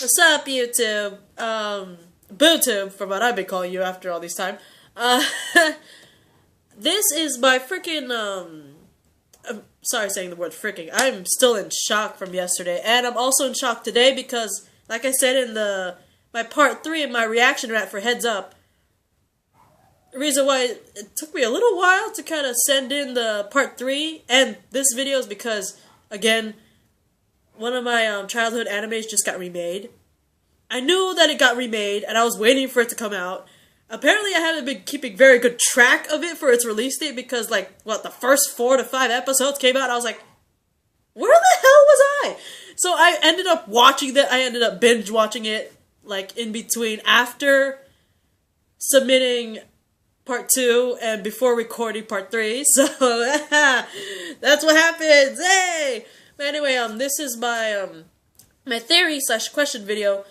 What's up, YouTube? BooTube, from what I've been calling you after all this time. This is my freaking, I'm sorry saying the word freaking. I'm still in shock from yesterday, and I'm also in shock today because, like I said in my part 3 of my reaction rant for Heads Up, the reason why it took me a little while to kind of send in the part 3 and this video is because, again, one of my childhood animes just got remade. I knew that it got remade, and I was waiting for it to come out. Apparently, I haven't been keeping very good track of it for its release date because, the first 4 to 5 episodes came out, and I was like, where the hell was I? So I ended up watching that. I ended up binge watching it, in between, after submitting part 2 and before recording part 3. So that's what happens. Hey! But anyway, this is my my theory / question video.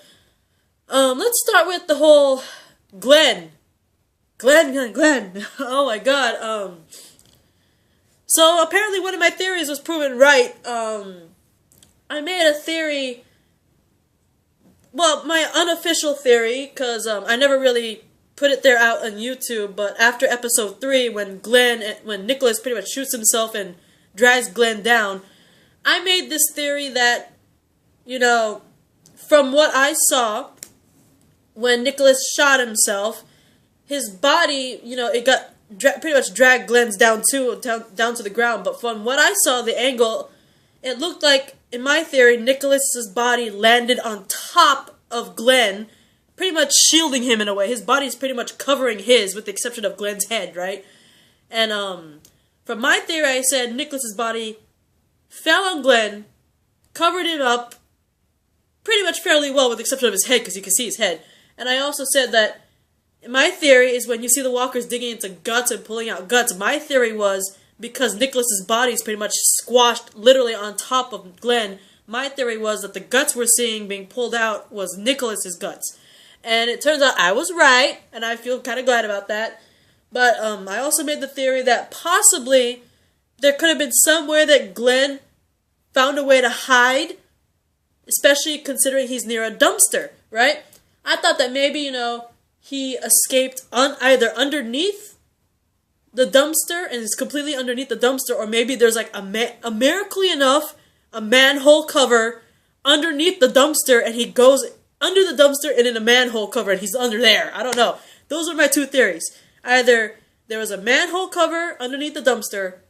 Let's start with the whole Glenn. Oh my god. So apparently one of my theories was proven right. I made a theory, well, my unofficial theory, because I never really put it there out on YouTube, but after episode 3, when Nicholas pretty much shoots himself and drags Glenn down, I made this theory that, from what I saw, when Nicholas shot himself, his body, it got pretty much dragged Glenn's down to the ground. But from what I saw, the angle, it looked like, in my theory, Nicholas's body landed on top of Glenn, pretty much shielding him in a way. His body's pretty much covering his, with the exception of Glenn's head, right? And from my theory, I said Nicholas's body fell on Glenn, covered him up pretty much fairly well with the exception of his head, because you can see his head. And I also said that my theory is when you see the walkers digging into guts and pulling out guts, my theory was because Nicholas's body is pretty much squashed literally on top of Glenn, my theory was that the guts we're seeing being pulled out was Nicholas's guts. And it turns out I was right, and I feel kind of glad about that. But I also made the theory that possibly there could have been somewhere that Glenn found a way to hide, especially considering he's near a dumpster, right? I thought that maybe, he escaped either underneath the dumpster and is completely underneath the dumpster, or maybe there's a miraculously enough, a manhole cover underneath the dumpster and he goes under the dumpster and in a manhole cover and he's under there. I don't know. Those are my two theories. Either there was a manhole cover underneath the dumpster,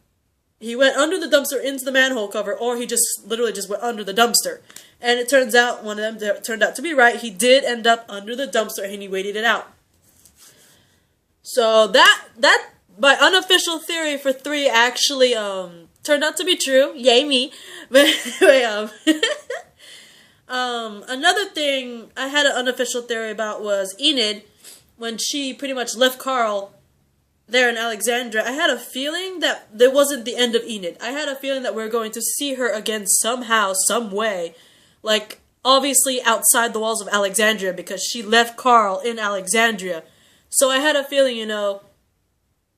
he went under the dumpster into the manhole cover, or he just literally just went under the dumpster. And it turns out one of them turned out to be right. He did end up under the dumpster and he waited it out. So that my unofficial theory for 3 actually turned out to be true. Yay me. But anyway, another thing I had an unofficial theory about was Enid, when she pretty much left Carl there in Alexandria. I had a feeling that there wasn't the end of Enid. I had a feeling that we're going to see her again somehow, some way. Obviously outside the walls of Alexandria, because she left Carl in Alexandria. So I had a feeling,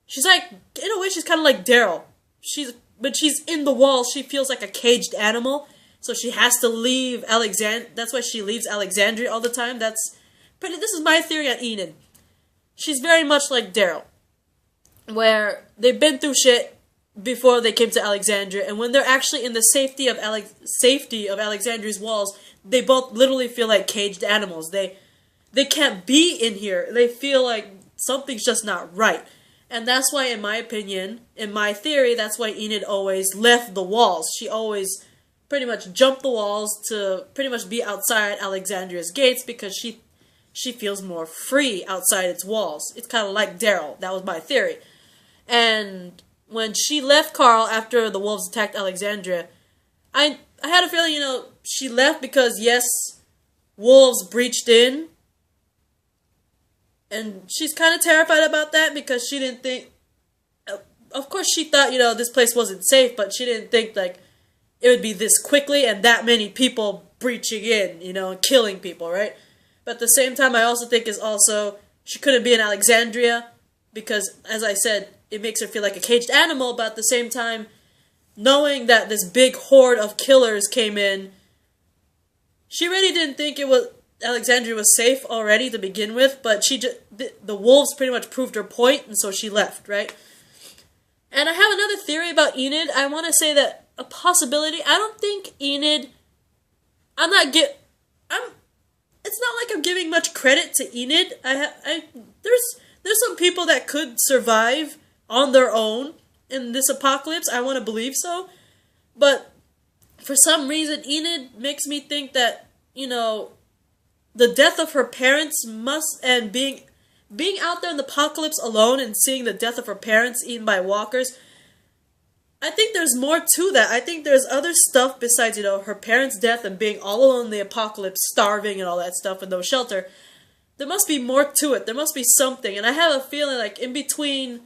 she's in a way, she's kind of like Daryl. When she's in the walls, she feels like a caged animal. So she has to leave that's why she leaves Alexandria all the time. This is my theory on Enid. She's very much like Daryl, where they've been through shit before they came to Alexandria, and when they're actually in the safety of Alexandria's walls, they both literally feel like caged animals. They can't be in here. They feel like something's just not right. And that's why, in my opinion, in my theory, that's why Enid always left the walls. She always pretty much jumped the walls to pretty much be outside Alexandria's gates, because she feels more free outside its walls. It's kind of like Daryl. That was my theory. And when she left Carl after the wolves attacked Alexandria, I had a feeling, she left because, yes, wolves breached in. And she's kind of terrified about that because she didn't think... Of course, she thought, this place wasn't safe, but she didn't think, it would be this quickly and that many people breaching in, and killing people, right? But at the same time, I also think she couldn't be in Alexandria because, as I said, it makes her feel like a caged animal, but at the same time, knowing that this big horde of killers came in, she really didn't think Alexandria was safe already to begin with, but the wolves pretty much proved her point, and so she left, right? And I have another theory about Enid. I want to say that a possibility. I don't think Enid. It's not like I'm giving much credit to Enid. There's some people that could survive on their own in this apocalypse. I want to believe so, but for some reason, Enid makes me think that the death of her parents and being out there in the apocalypse alone and seeing the death of her parents eaten by walkers. I think there's more to that. I think there's other stuff besides, her parents' death and being all alone in the apocalypse, starving and all that stuff and no shelter. There must be more to it. There must be something. And I have a feeling like in between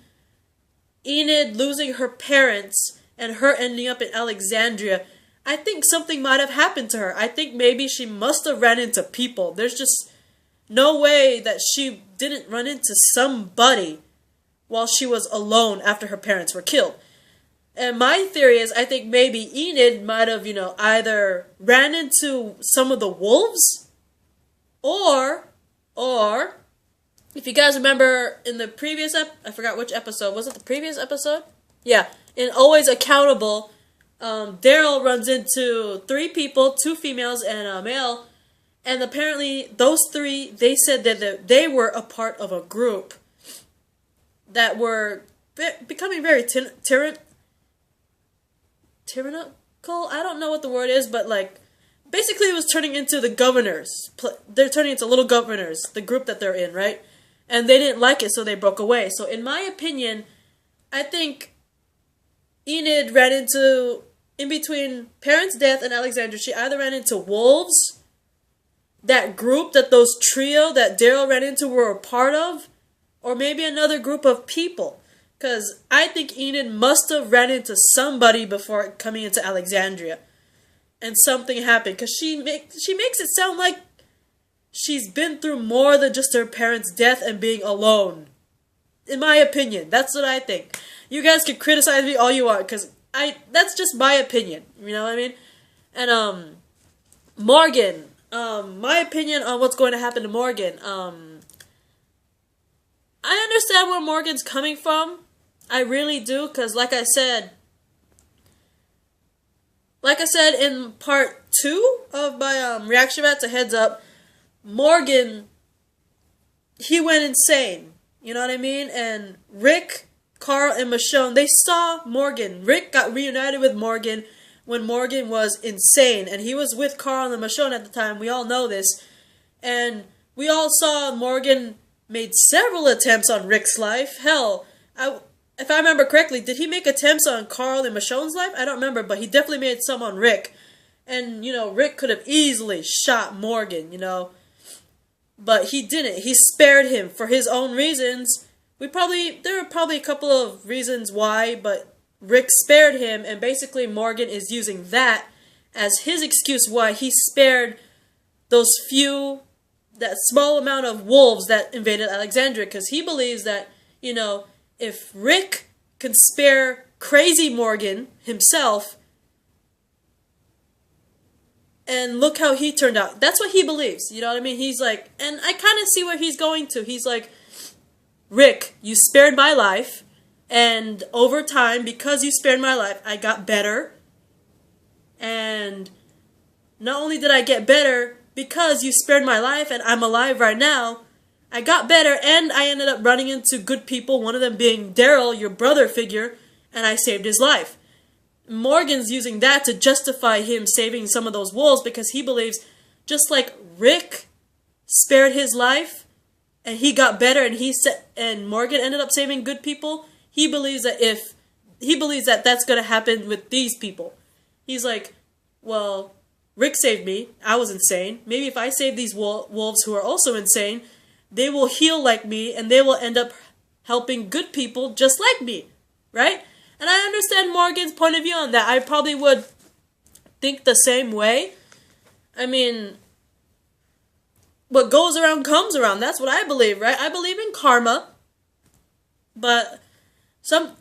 Enid losing her parents and her ending up in Alexandria, I think something might have happened to her. I think maybe she must have ran into people. There's just no way that she didn't run into somebody while she was alone after her parents were killed. And my theory is, I think maybe Enid might have, either ran into some of the wolves, or, if you guys remember in the previous I forgot which episode, was it the previous episode? Yeah, in Always Accountable, Daryl runs into 3 people, 2 females and a male, and apparently those 3, they said that they were a part of a group that were becoming very tyrannical. I don't know what the word is, but basically it was turning into the governors. They're turning into little governors, the group that they're in, right? And they didn't like it, so they broke away. So in my opinion, I think Enid ran into, in between parents' death and Alexandria, she either ran into wolves, that group, those trio that Daryl ran into were a part of, or maybe another group of people. Because I think Enid must have ran into somebody before coming into Alexandria. And something happened. Because she makes it sound like she's been through more than just her parents' death and being alone. In my opinion. That's what I think. You guys can criticize me all you want. Because that's just my opinion. You know what I mean? And, Morgan. My opinion on what's going to happen to Morgan. I understand where Morgan's coming from. I really do, because like I said in part 2 of my reaction mats, a heads up, Morgan, he went insane. You know what I mean? And Rick, Carl, and Michonne, they saw Morgan. Rick got reunited with Morgan when Morgan was insane, and he was with Carl and Michonne at the time. We all know this. And we all saw Morgan made several attempts on Rick's life. Hell, if I remember correctly, did he make attempts on Carl and Michonne's life? I don't remember, but he definitely made some on Rick. And, Rick could have easily shot Morgan, But he didn't. He spared him for his own reasons. There were probably a couple of reasons why, but Rick spared him, and basically Morgan is using that as his excuse why he spared that small amount of wolves that invaded Alexandria, because he believes that, if Rick can spare crazy Morgan himself, and look how he turned out. That's what he believes, you know what I mean? He's like, and I kind of see where he's going to. He's like, Rick, you spared my life, and over time, because you spared my life, I got better, and not only did I get better, because you spared my life and I'm alive right now, I got better, and I ended up running into good people, one of them being Daryl, your brother figure, and I saved his life. Morgan's using that to justify him saving some of those wolves, because he believes, just like Rick spared his life, and he got better, and Morgan ended up saving good people, he believes that that's going to happen with these people. He's like, well, Rick saved me, I was insane, maybe if I save these wolves who are also insane, they will heal like me, and they will end up helping good people just like me, right? And I understand Morgan's point of view on that. I probably would think the same way. I mean, what goes around comes around. That's what I believe, right? I believe in karma. But,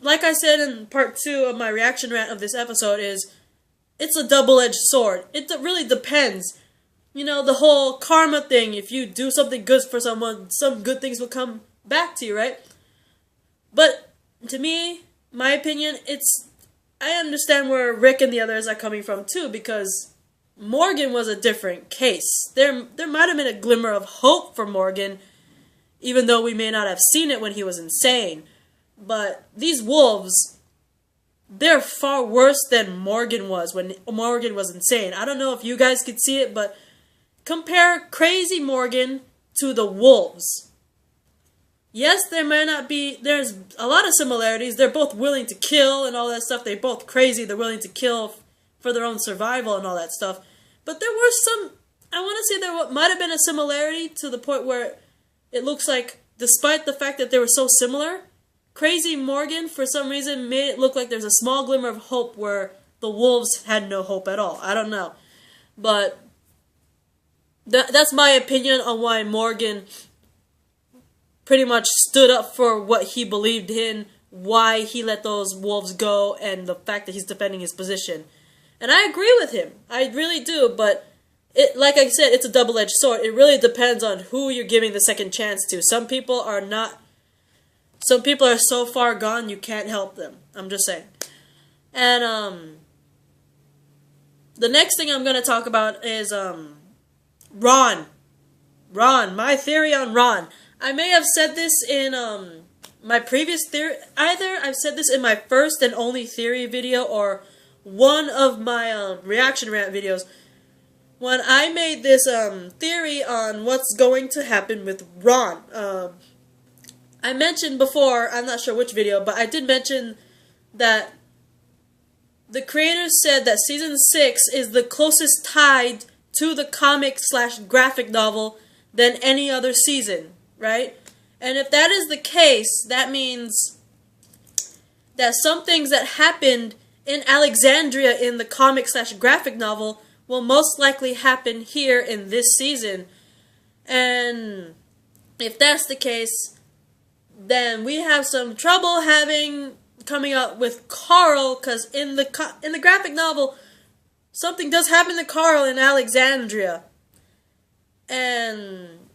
like I said in part 2 of my reaction rant of this episode, it's a double-edged sword. It really depends. the whole karma thing. If you do something good for someone, some good things will come back to you, right? But to me, my opinion, I understand where Rick and the others are coming from too, because Morgan was a different case. There might have been a glimmer of hope for Morgan, even though we may not have seen it when he was insane. But these wolves, they're far worse than Morgan was when Morgan was insane. I don't know if you guys could see it, but compare crazy Morgan to the wolves. Yes, there's a lot of similarities. They're both willing to kill and all that stuff. They're both crazy. They're willing to kill for their own survival and all that stuff. But there were I want to say there might have been a similarity to the point where it looks like, despite the fact that they were so similar, Crazy Morgan, for some reason, made it look like there's a small glimmer of hope where the wolves had no hope at all. I don't know. But that's my opinion on why Morgan pretty much stood up for what he believed in, why he let those wolves go, and the fact that he's defending his position. And I agree with him. I really do, but like I said, it's a double-edged sword. It really depends on who you're giving the second chance to. Some people are so far gone you can't help them. I'm just saying. And the next thing I'm going to talk about is Ron. My theory on Ron. I may have said this in my previous theory. Either I've said this in my first and only theory video or one of my reaction rant videos. When I made this theory on what's going to happen with Ron. I mentioned before, I'm not sure which video, but I did mention that the creators said that Season 6 is the closest tied to the comic/graphic novel than any other season, right? And if that is the case, that means that some things that happened in Alexandria in the comic/graphic novel will most likely happen here in this season. And if that's the case, then we have some trouble coming up with Carl, because in the graphic novel, something does happen to Carl in Alexandria. And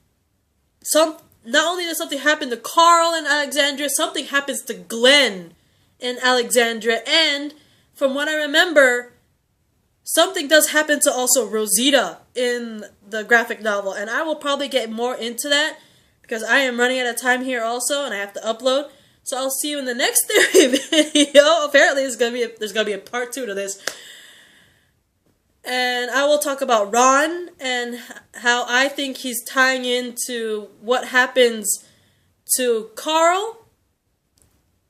not only does something happen to Carl in Alexandria, something happens to Glenn in Alexandria, and from what I remember, something does happen to also Rosita in the graphic novel, and I will probably get more into that because I am running out of time here also, and I have to upload. So I'll see you in the next theory video. Apparently, there's gonna be a part 2 to this, and I will talk about Ron and how I think he's tying into what happens to Carl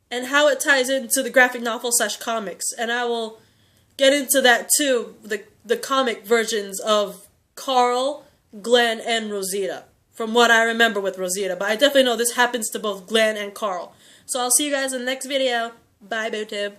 and how it ties into the graphic novel/comics, and I will get into that too, the comic versions of Carl, Glenn, and Rosita, from what I remember with Rosita. But I definitely know this happens to both Glenn and Carl. So I'll see you guys in the next video. Bye, BooTube.